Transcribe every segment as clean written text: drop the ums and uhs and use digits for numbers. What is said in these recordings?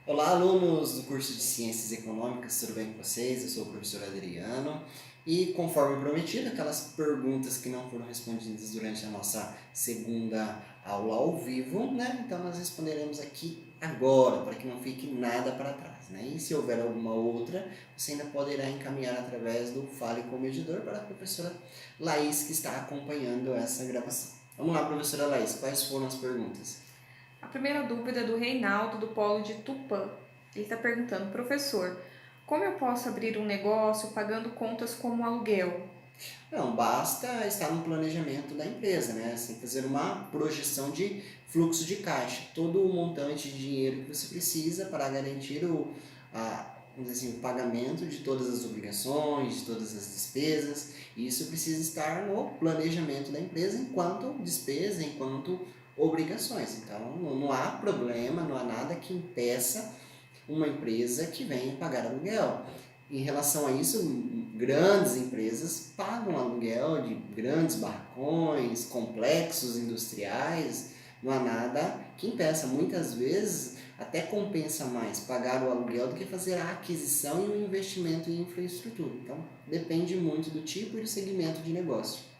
Olá, alunos do curso de Ciências Econômicas, tudo bem com vocês? Eu sou o professor Adriano e, conforme prometido, aquelas perguntas que não foram respondidas durante a nossa segunda aula ao vivo, né? Então, nós responderemos aqui agora, para que não fique nada para trás, né? E se houver alguma outra, você ainda poderá encaminhar através do Fale com o Medidor para a professora Laís, que está acompanhando essa gravação. Vamos lá, professora Laís, quais foram as perguntas? A primeira dúvida é do Reinaldo, do Polo de Tupã. Ele está perguntando, professor, como eu posso abrir um negócio pagando contas como aluguel? Não, basta estar no planejamento da empresa, né? Você tem que fazer uma projeção de fluxo de caixa, todo o montante de dinheiro que você precisa para garantir vamos dizer assim, o pagamento de todas as obrigações, de todas as despesas. E isso precisa estar no planejamento da empresa enquanto despesa, enquanto obrigações. Então, não há problema, não há nada que impeça uma empresa que venha pagar aluguel. Em relação a isso, grandes empresas pagam aluguel de grandes barracões, complexos industriais, não há nada que impeça. Muitas vezes até compensa mais pagar o aluguel do que fazer a aquisição e o investimento em infraestrutura. Então, depende muito do tipo e do segmento de negócio.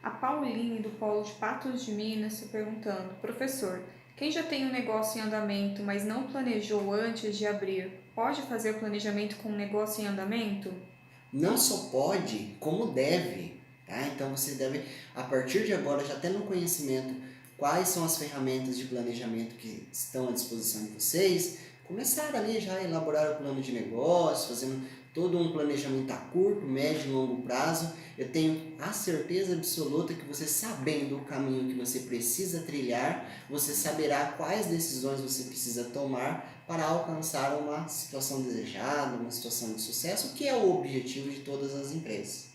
A Pauline, do Polo de Patos de Minas, está perguntando, professor, quem já tem um negócio em andamento, mas não planejou antes de abrir, pode fazer o planejamento com um negócio em andamento? Não só pode, como deve. Tá? Então você deve, a partir de agora, já tendo conhecimento quais são as ferramentas de planejamento que estão à disposição de vocês, começar ali já a elaborar o plano de negócio, fazendo todo um planejamento a curto, médio e longo prazo. Eu tenho a certeza absoluta que você, sabendo o caminho que você precisa trilhar, você saberá quais decisões você precisa tomar para alcançar uma situação desejada, uma situação de sucesso, que é o objetivo de todas as empresas.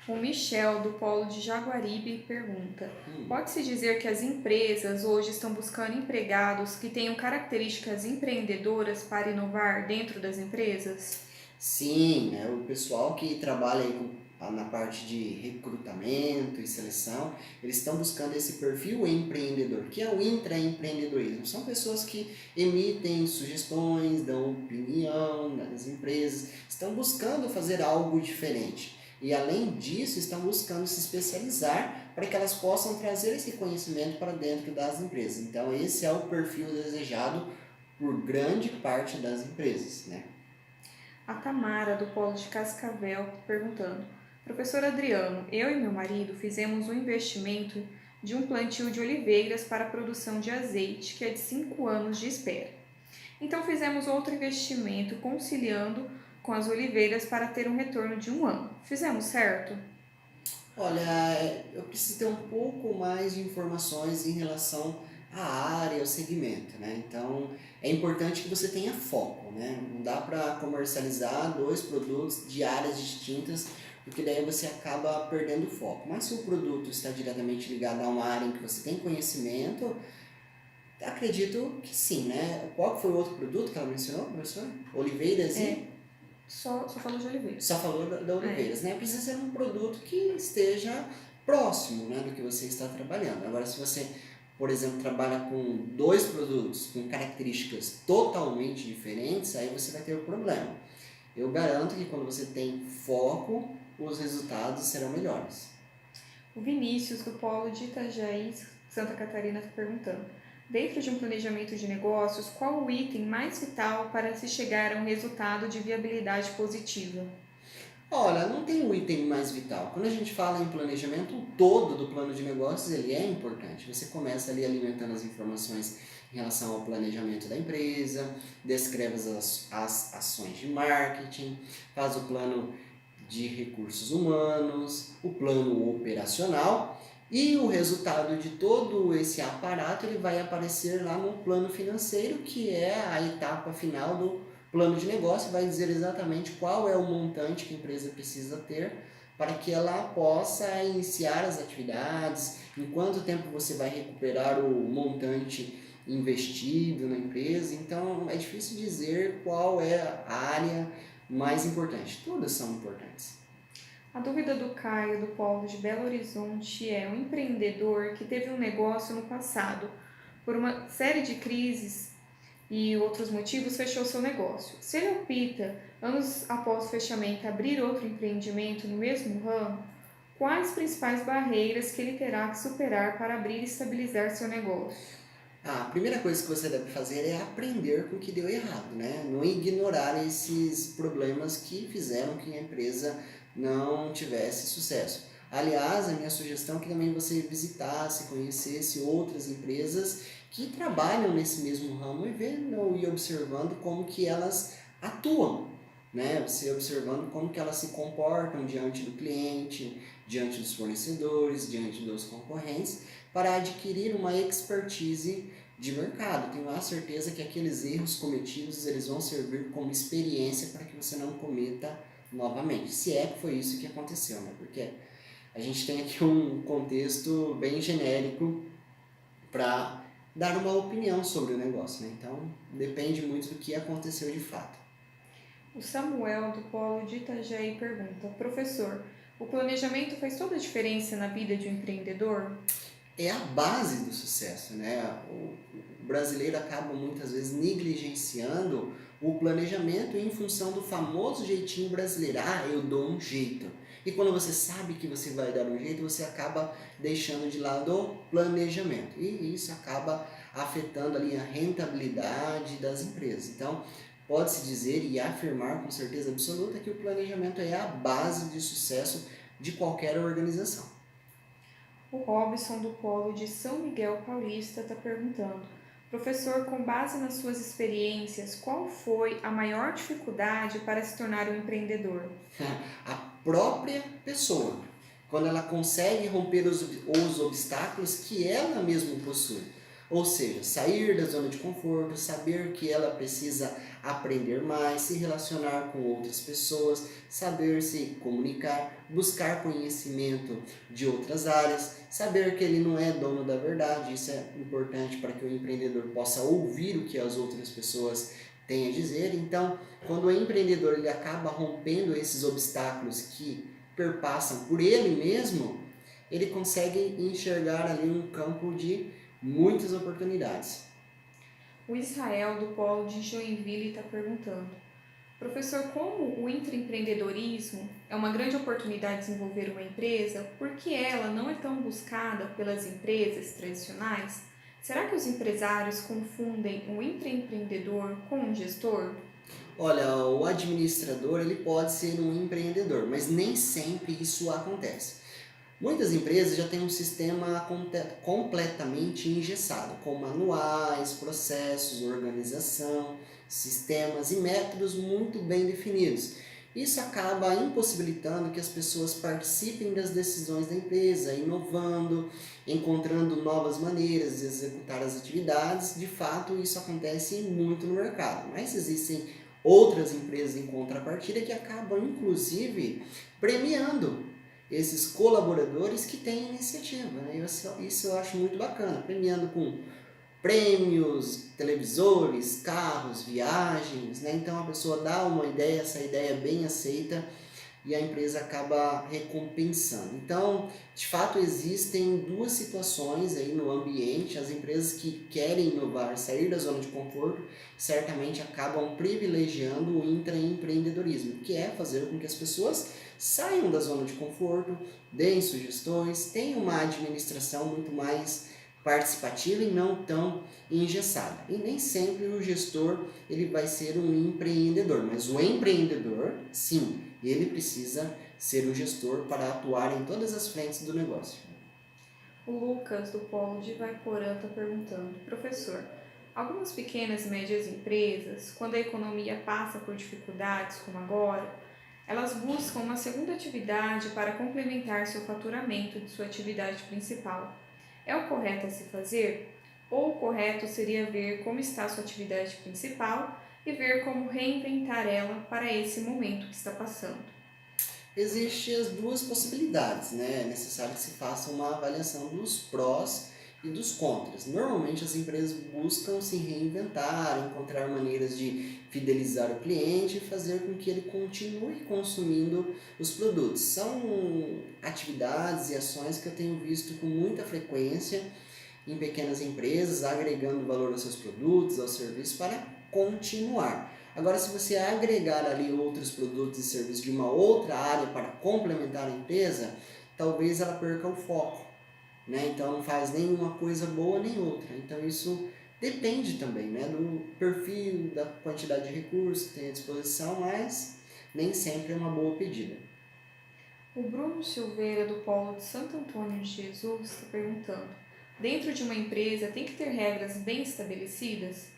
O Michel, do Polo de Jaguaribe, pergunta: Hum. pode-se dizer que as empresas hoje estão buscando empregados que tenham características empreendedoras para inovar dentro das empresas? Sim, né, o pessoal que trabalha aí na parte de recrutamento e seleção, eles estão buscando esse perfil empreendedor, que é o intraempreendedorismo. São pessoas que emitem sugestões, dão opinião nas empresas, estão buscando fazer algo diferente. E além disso, estão buscando se especializar para que elas possam trazer esse conhecimento para dentro das empresas. Então, esse é o perfil desejado por grande parte das empresas, né? A Tamara, do Polo de Cascavel, perguntando: professor Adriano, eu e meu marido fizemos um investimento de um plantio de oliveiras para a produção de azeite, que é de 5 anos de espera. Então fizemos outro investimento conciliando com as oliveiras para ter um retorno de 1 ano. Fizemos certo? Olha, eu preciso ter um pouco mais de informações em relação à área, ao segmento, né? Então, é importante que você tenha foco, né? Não dá para comercializar dois produtos de áreas distintas, porque daí você acaba perdendo o foco. Mas se o produto está diretamente ligado a uma área em que você tem conhecimento, acredito que sim, né? Qual foi o outro produto que ela mencionou, professor? Oliveiras É, e só falou de oliveiras. só falou da É. Oliveiras, né? Precisa ser um produto que esteja próximo, né, do que você está trabalhando. Agora, se você, por exemplo, trabalha com dois produtos com características totalmente diferentes, aí você vai ter um problema. Eu garanto que quando você tem foco, os resultados serão melhores. O Vinícius, do Polo de Itajaí, Santa Catarina, está perguntando: dentro de um planejamento de negócios, qual o item mais vital para se chegar a um resultado de viabilidade positiva? Olha, não tem um item mais vital. Quando a gente fala em planejamento, o todo do plano de negócios ele é importante. Você começa ali alimentando as informações em relação ao planejamento da empresa, descreve as ações de marketing, faz o plano de recursos humanos, o plano operacional e o resultado de todo esse aparato ele vai aparecer lá no plano financeiro, que é a etapa final do plano de negócio, vai dizer exatamente qual é o montante que a empresa precisa ter para que ela possa iniciar as atividades, em quanto tempo você vai recuperar o montante investido na empresa. Então é difícil dizer qual é a área mais importante. Todas são importantes. A dúvida do Caio, do Polo de Belo Horizonte, é: um empreendedor que teve um negócio no passado, por uma série de crises, e outros motivos fechou seu negócio. Se ele opta, anos após o fechamento, abrir outro empreendimento no mesmo ramo, quais principais barreiras que ele terá que superar para abrir e estabilizar seu negócio? A primeira coisa que você deve fazer é aprender com o que deu errado, né? Não ignorar esses problemas que fizeram que a empresa não tivesse sucesso. Aliás, a minha sugestão é que também você visitasse, conhecesse outras empresas que trabalham nesse mesmo ramo e vendo e observando como que elas atuam, né? Você observando como que elas se comportam diante do cliente, diante dos fornecedores, diante dos concorrentes, para adquirir uma expertise de mercado. Tenho a certeza que aqueles erros cometidos eles vão servir como experiência para que você não cometa novamente. Se é que foi isso que aconteceu, né? Porque a gente tem aqui um contexto bem genérico para dar uma opinião sobre o negócio, né? Então depende muito do que aconteceu de fato. O Samuel, do Polo de Itajaí, pergunta: Professor, o planejamento faz toda a diferença na vida de um empreendedor? É a base do sucesso, né? O brasileiro acaba muitas vezes negligenciando o planejamento em função do famoso jeitinho brasileiro. Ah, eu dou um jeito. E quando você sabe que você vai dar um jeito, você acaba deixando de lado o planejamento. E isso acaba afetando ali a rentabilidade das empresas. Então, pode-se dizer e afirmar com certeza absoluta que o planejamento é a base de sucesso de qualquer organização. O Robson, do Polo de São Miguel Paulista, está perguntando: Professor, com base nas suas experiências, qual foi a maior dificuldade para se tornar um empreendedor? A própria pessoa, quando ela consegue romper os obstáculos que ela mesma possui. Ou seja, sair da zona de conforto, saber que ela precisa aprender mais, se relacionar com outras pessoas, saber se comunicar, buscar conhecimento de outras áreas, saber que ele não é dono da verdade. Isso é importante para que o empreendedor possa ouvir o que as outras pessoas têm a dizer. Então, quando o empreendedor ele acaba rompendo esses obstáculos que perpassam por ele mesmo, ele consegue enxergar ali um campo de muitas oportunidades. O Israel, do Polo de Joinville, está perguntando: Professor, como o intraempreendedorismo é uma grande oportunidade de desenvolver uma empresa, por que ela não é tão buscada pelas empresas tradicionais? Será que os empresários confundem o intraempreendedor com um gestor? Olha, o administrador ele pode ser um empreendedor, mas nem sempre isso acontece. Muitas empresas já têm um sistema completamente engessado, com manuais, processos, organização, sistemas e métodos muito bem definidos. Isso acaba impossibilitando que as pessoas participem das decisões da empresa, inovando, encontrando novas maneiras de executar as atividades. De fato, isso acontece muito no mercado, mas existem outras empresas em contrapartida que acabam, inclusive, premiando esses colaboradores que têm iniciativa, né? Isso eu acho muito bacana, premiando com prêmios, televisores, carros, viagens, né? Então a pessoa dá uma ideia, essa ideia é bem aceita e a empresa acaba recompensando. Então, de fato, existem duas situações aí no ambiente. As empresas que querem inovar, sair da zona de conforto, certamente acabam privilegiando o intraempreendedorismo, que é fazer com que as pessoas saiam da zona de conforto, deem sugestões, tenham uma administração muito mais participativa e não tão engessada. E nem sempre o gestor ele vai ser um empreendedor, mas o empreendedor, sim, ele precisa ser o gestor para atuar em todas as frentes do negócio. O Lucas, do Polo de Ivaiporã, está perguntando: Professor, algumas pequenas e médias empresas, quando a economia passa por dificuldades como agora, elas buscam uma segunda atividade para complementar seu faturamento de sua atividade principal. É o correto a se fazer? Ou o correto seria ver como está sua atividade principal e ver como reinventar ela para esse momento que está passando? Existem as duas possibilidades, né? É necessário que se faça uma avaliação dos prós e dos contras. Normalmente as empresas buscam se reinventar, encontrar maneiras de fidelizar o cliente e fazer com que ele continue consumindo os produtos. São atividades e ações que eu tenho visto com muita frequência em pequenas empresas, agregando valor aos seus produtos, aos serviços para continuar. Agora, se você agregar ali outros produtos e serviços de uma outra área para complementar a empresa, talvez ela perca o foco, né? Então não faz nem uma coisa boa nem outra. Então isso depende também, né, do perfil, da quantidade de recursos que tem à disposição, mas nem sempre é uma boa pedida. O Bruno Silveira, do Polo de Santo Antônio de Jesus, está perguntando: dentro de uma empresa tem que ter regras bem estabelecidas?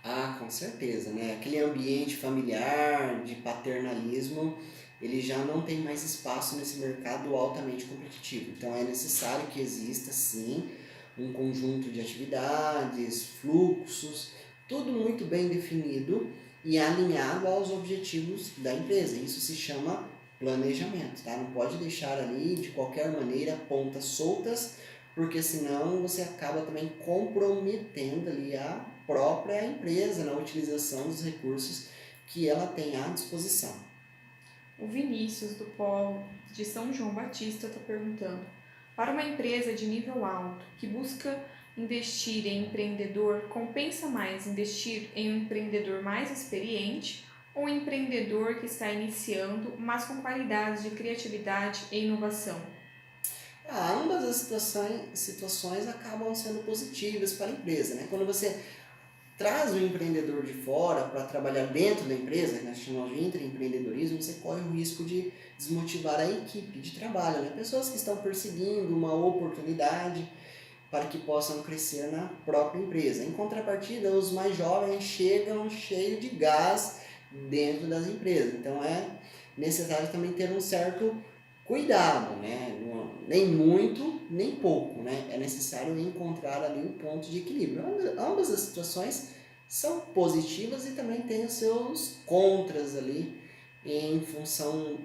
Ah, com certeza, né? Aquele ambiente familiar, de paternalismo, ele já não tem mais espaço nesse mercado altamente competitivo. Então é necessário que exista, sim, um conjunto de atividades, fluxos, tudo muito bem definido e alinhado aos objetivos da empresa. Isso se chama planejamento, tá? Não pode deixar ali de qualquer maneira pontas soltas, porque senão você acaba também comprometendo ali a própria empresa na utilização dos recursos que ela tem à disposição. O Vinícius, do Polo de São João Batista, está perguntando: para uma empresa de nível alto que busca investir em empreendedor, compensa mais investir em um empreendedor mais experiente ou um empreendedor que está iniciando, mas com qualidades de criatividade e inovação? Ambas as situações acabam sendo positivas para a empresa, né? Quando você traz o empreendedor de fora para trabalhar dentro da empresa, que nós chamamos de intraempreendedorismo, você corre o risco de desmotivar a equipe de trabalho, né? Pessoas que estão perseguindo uma oportunidade para que possam crescer na própria empresa. Em contrapartida, os mais jovens chegam cheios de gás dentro das empresas. Então é necessário também ter um certo cuidado, né? Nem muito, nem pouco, né? É necessário encontrar ali o ponto de equilíbrio. Ambas as situações são positivas e também têm os seus contras ali em função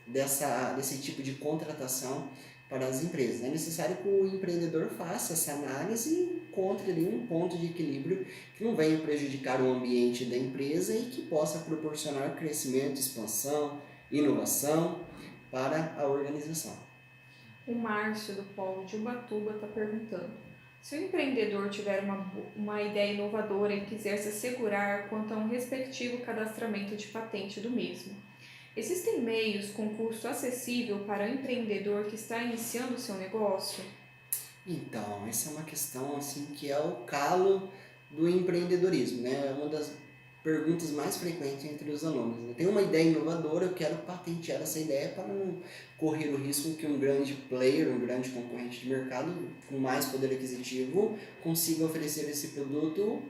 desse tipo de contratação para as empresas. É necessário que o empreendedor faça essa análise e encontre ali um ponto de equilíbrio que não venha prejudicar o ambiente da empresa e que possa proporcionar crescimento, expansão, inovação para a organização. O Márcio, do Polo de Ubatuba, está perguntando: se o empreendedor tiver uma ideia inovadora e quiser se assegurar quanto a um respectivo cadastramento de patente do mesmo, existem meios com custo acessível para o empreendedor que está iniciando o seu negócio? Então, essa é uma questão assim que é o calo do empreendedorismo, né? É uma das perguntas mais frequentes entre os alunos. Eu tenho uma ideia inovadora, eu quero patentear essa ideia para não correr o risco que um grande player, um grande concorrente de mercado com mais poder aquisitivo consiga oferecer esse produto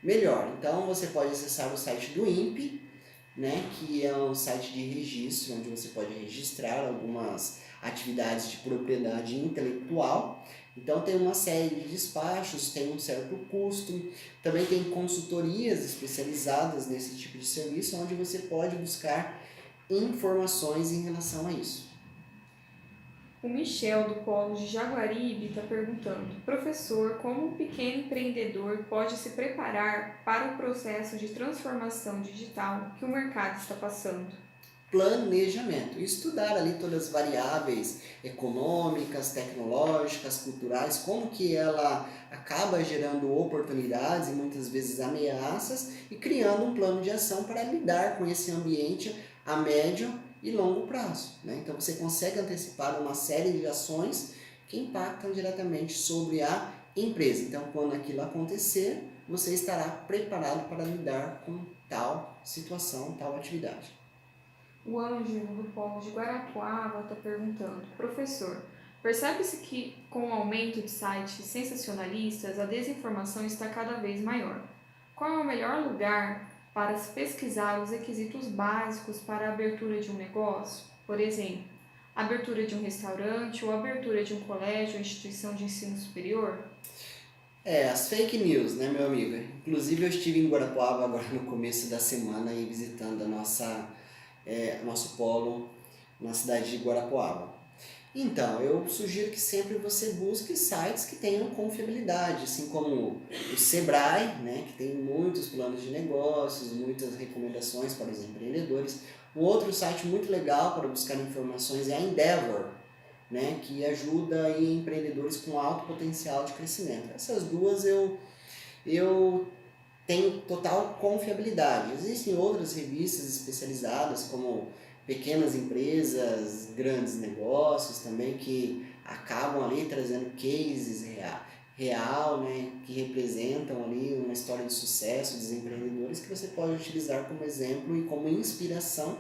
melhor. Então, você pode acessar o site do INPE, né, que é um site de registro onde você pode registrar algumas atividades de propriedade intelectual. Então tem uma série de despachos, tem um certo custo, também tem consultorias especializadas nesse tipo de serviço, onde você pode buscar informações em relação a isso. O Michel, do Polo de Jaguaribe, está perguntando: professor, como um pequeno empreendedor pode se preparar para o processo de transformação digital que o mercado está passando? Planejamento, estudar ali todas as variáveis econômicas, tecnológicas, culturais, como que ela acaba gerando oportunidades e muitas vezes ameaças e criando um plano de ação para lidar com esse ambiente a médio e longo prazo, né? Então você consegue antecipar uma série de ações que impactam diretamente sobre a empresa. Então quando aquilo acontecer, você estará preparado para lidar com tal situação, tal atividade. O Ângelo, do Polo de Guarapuava, está perguntando: professor, percebe-se que com o aumento de sites sensacionalistas, a desinformação está cada vez maior. Qual é o melhor lugar para se pesquisar os requisitos básicos para a abertura de um negócio? Por exemplo, abertura de um restaurante ou abertura de um colégio ou instituição de ensino superior? As fake news, né, meu amigo? Inclusive eu estive em Guarapuava agora no começo da semana e visitando nosso polo na cidade de Guarapuava. Então, eu sugiro que sempre você busque sites que tenham confiabilidade, assim como o Sebrae, né, que tem muitos planos de negócios, muitas recomendações para os empreendedores. Um outro site muito legal para buscar informações é a Endeavor, né, que ajuda aí empreendedores com alto potencial de crescimento. Essas duas eu tenho total confiabilidade. Existem outras revistas especializadas, como Pequenas Empresas, Grandes Negócios também, que acabam ali trazendo cases real, né, que representam ali uma história de sucesso dos empreendedores que você pode utilizar como exemplo e como inspiração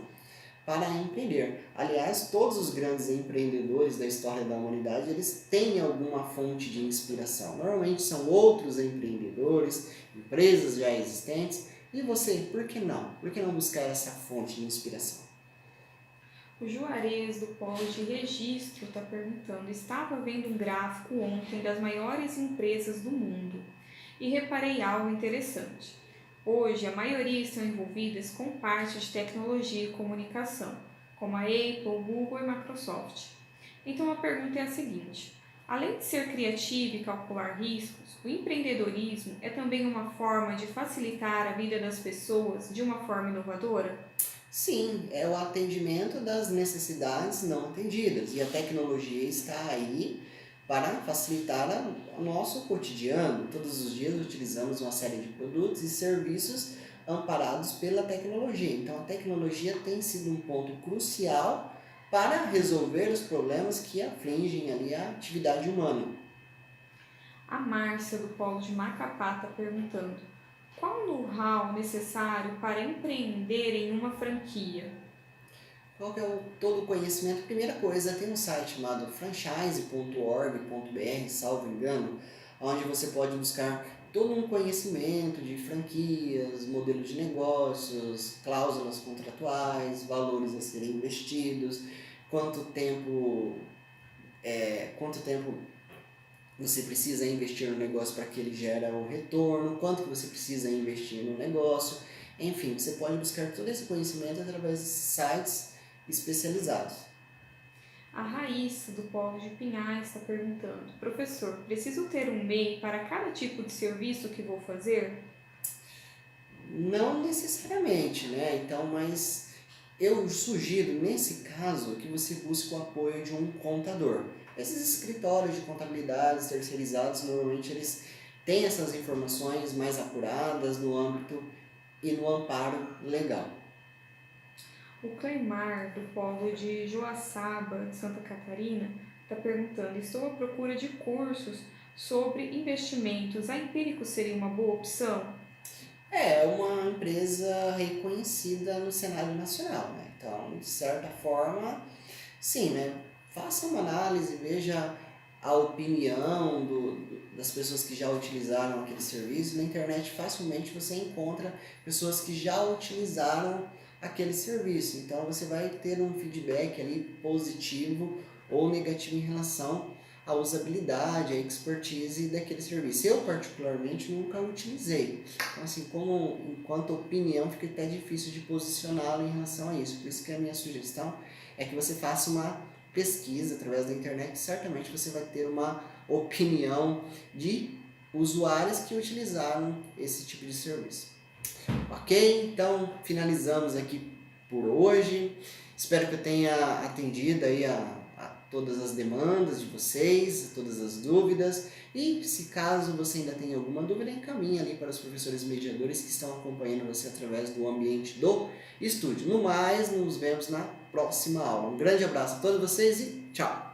para empreender. Aliás, todos os grandes empreendedores da história da humanidade, eles têm alguma fonte de inspiração. Normalmente são outros empreendedores, empresas já existentes. E você, por que não? Por que não buscar essa fonte de inspiração? O Juarez, do Polo de Registro, está perguntando: estava vendo um gráfico ontem das maiores empresas do mundo e reparei algo interessante. Hoje, a maioria estão envolvidas com parte de tecnologia e comunicação, como a Apple, Google e Microsoft. Então, a pergunta é a seguinte: além de ser criativo e calcular riscos, o empreendedorismo é também uma forma de facilitar a vida das pessoas de uma forma inovadora? Sim, é o atendimento das necessidades não atendidas. E a tecnologia está aí para facilitar o nosso cotidiano. Todos os dias utilizamos uma série de produtos e serviços amparados pela tecnologia. Então a tecnologia tem sido um ponto crucial para resolver os problemas que afligem ali a atividade humana. A Márcia, do Polo de Macapá, está perguntando: qual o know-how necessário para empreender em uma franquia? Qual que é todo o conhecimento? Primeira coisa, tem um site chamado franchise.org.br, salvo engano, onde você pode buscar todo um conhecimento de franquias, modelos de negócios, cláusulas contratuais, valores a serem investidos, quanto tempo você precisa investir no negócio para que ele gere o retorno, quanto que você precisa investir no negócio. Enfim, você pode buscar todo esse conhecimento através de sites especializados. A Raíssa, do Polo de Pinhais, está perguntando: professor, preciso ter um MEI para cada tipo de serviço que vou fazer? Não necessariamente, né? Então, mas eu sugiro, nesse caso, que você busque o apoio de um contador. Esses escritórios de contabilidade terceirizados, normalmente eles têm essas informações mais apuradas no âmbito e no amparo legal. O Cleimar, do Polo de Joaçaba, de Santa Catarina, está perguntando: estou à procura de cursos sobre investimentos. A Empírico seria uma boa opção? É uma empresa reconhecida no cenário nacional, né? Então, de certa forma, sim, né? Faça uma análise, veja a opinião das pessoas que já utilizaram aquele serviço. Na internet facilmente você encontra pessoas que já utilizaram aquele serviço. Então você vai ter um feedback ali positivo ou negativo em relação à usabilidade, à expertise daquele serviço. Eu particularmente nunca utilizei. Então assim, enquanto opinião, fica até difícil de posicioná-lo em relação a isso. Por isso que a minha sugestão é que você faça uma pesquisa através da internet, certamente você vai ter uma opinião de usuários que utilizaram esse tipo de serviço. Ok? Então finalizamos aqui por hoje. Espero que eu tenha atendido aí a todas as demandas de vocês, a todas as dúvidas. E se caso você ainda tem alguma dúvida, encaminhe ali para os professores mediadores que estão acompanhando você através do ambiente do estúdio. No mais, nos vemos na próxima aula. Um grande abraço a todos vocês e tchau!